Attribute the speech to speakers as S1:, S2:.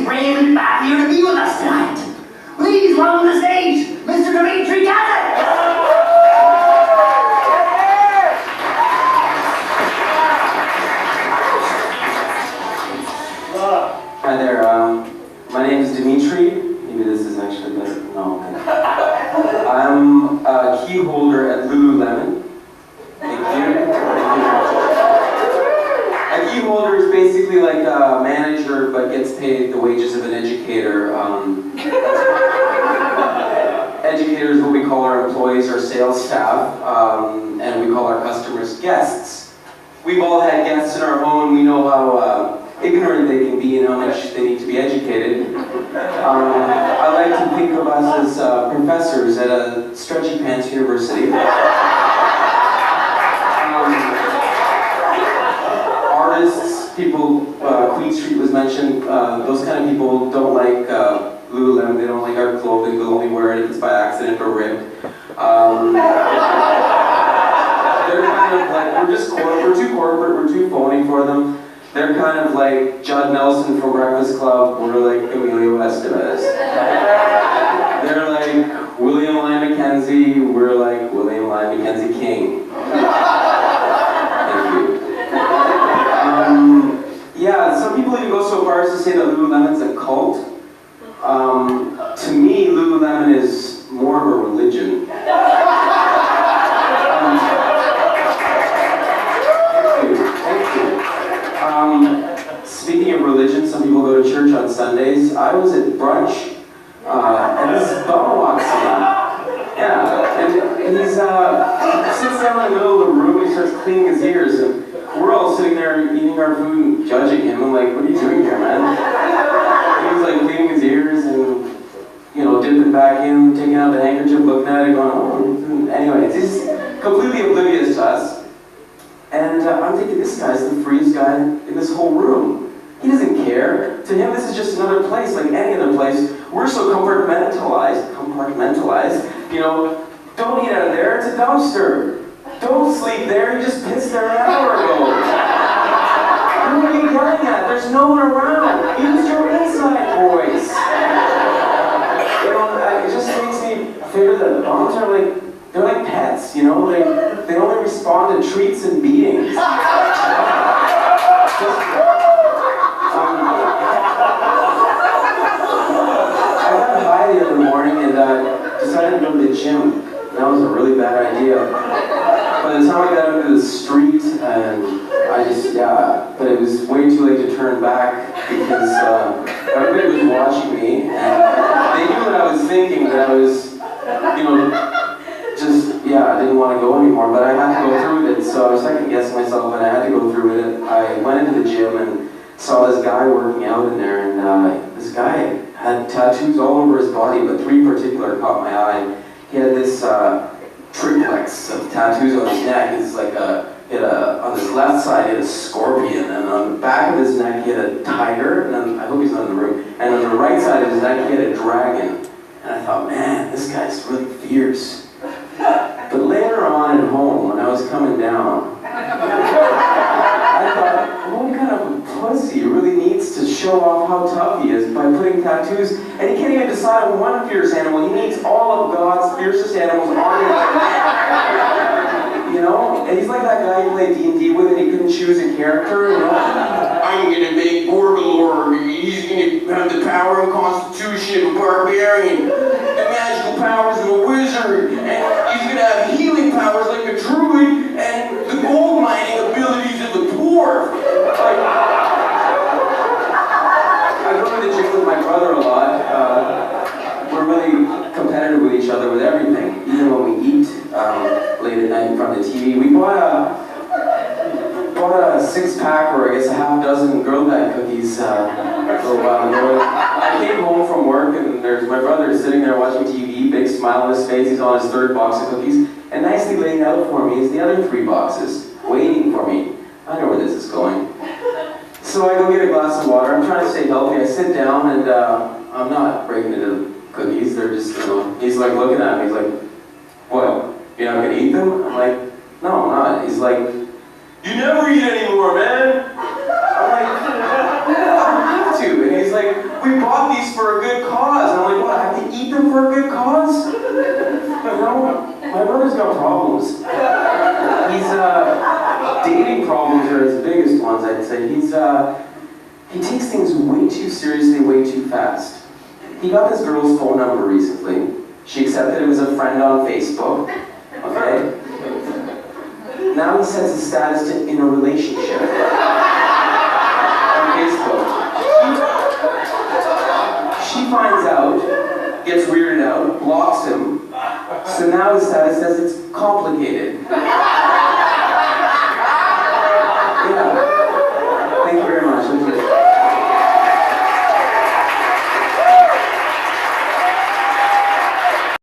S1: is bringing back here to be with us tonight. Please welcome to the stage, Mr. Dmitry Kazak!
S2: Hi there, my name is Dmitry. Maybe this is actually better. No, okay. I'm a key holder at Lululemon. Thank you. A key holder is basically like a manager but gets paid the wages of an educator. Educators, what we call our employees, our sales staff, and we call our customers guests. We've all had guests in our home, and we know how ignorant they can be and how much they need to be educated. I like to think of us as professors at a stretchy pants university. Artists, people, Queen Street was mentioned, those kind of people don't like Lululemon, they don't like our clothing, they'll only wear it if it's by accident or ripped. They're kind of like, we're too corporate, we're too phony for them. They're kind of like Judd Nelson from Breakfast Club, we're like Emilio Estevez. They're like William Lyon Mackenzie, we're like William Lyon Mackenzie King. Thank you. Yeah, some people even go so far as to say that Lululemon's a cult. To me, Lululemon is more of a religion. Speaking of religion, some people go to church on Sundays. I was at brunch, and this bum walks in. Yeah, and he sits down in the middle of the room, he starts cleaning his ears, and we're all sitting there eating our food and judging him. I'm like, what are you doing here, man? And he's like cleaning his ears and, you know, dipping back in, taking out the handkerchief, looking at it, going, oh. Anyways, he's completely oblivious to us. And I'm thinking, this guy's the freest guy in this whole room. He doesn't care. To him, this is just another place, like any other place. We're so compartmentalized, you know, don't eat out of there, it's a dumpster. Don't sleep there, you just pissed there an hour ago. Who are you yelling at? There's no one around. Use your inside voice. You know, it just makes me figure that bums are like, they're like pets, you know? They only respond to treats and beatings. I got high the other morning and decided to go to the gym. That was a really bad idea. By the time I got into the street, and but it was way too late to turn back because everybody was watching me, and they knew what I was thinking, that I was, you know, I didn't want to go anymore, but I had to go through with it, so I was second guessing myself, and I had to go through with it. I went into the gym and saw this guy working out in there, and this guy had tattoos all over his body, but three in particular caught my eye. He had this triplex of tattoos on his neck. It's like on his left side he had a scorpion, and on the back of his neck he had a tiger, and then, I hope he's not in the room, and on the right side of his neck he had a dragon. And I thought, man, this guy's really fierce. But later on at home, when I was coming down, I thought, what kind of a pussy really needs to show off how tough he is by putting tattoos, and he can't even decide on one fierce animal. He needs all of God's fiercest animals on his neck. You know? And he's like that guy you played D&D with and he couldn't choose a character, you know? I'm gonna make Gorgalor, he's gonna have the power and constitution of a barbarian, the magical powers of a wizard, and he's gonna have healing powers like a druid, and the gold mining abilities of the dwarf. Like, I go to the gym with my brother a lot. We're really competitive with each other with everything, even when we eat late at night in front of the TV. We bought a six-pack, or I guess a half dozen Girl Guide cookies a little while ago. I came home from work and there's my brother sitting there watching TV, big smile on his face, he's on his third box of cookies, and nicely laid out for me is the other 3 boxes, waiting for me. I know where this is going. So I go get a glass of water, I'm trying to stay healthy, I sit down and I'm not breaking into the cookies, they're just, you know, he's like looking at me, he's like, what, you're not gonna eat them? I'm like, no, I'm not. He's like, you never eat anymore, man. I'm like, I don't have to. And he's like, we guy's got problems. He's, dating problems are his biggest ones, I'd say. He takes things way too seriously, way too fast. He got this girl's phone number recently. She accepted him as a friend on Facebook. Okay? Now he sets his status to in a relationship on Facebook. She finds out, gets weirded out, blocks him. So now his status says it's complicated.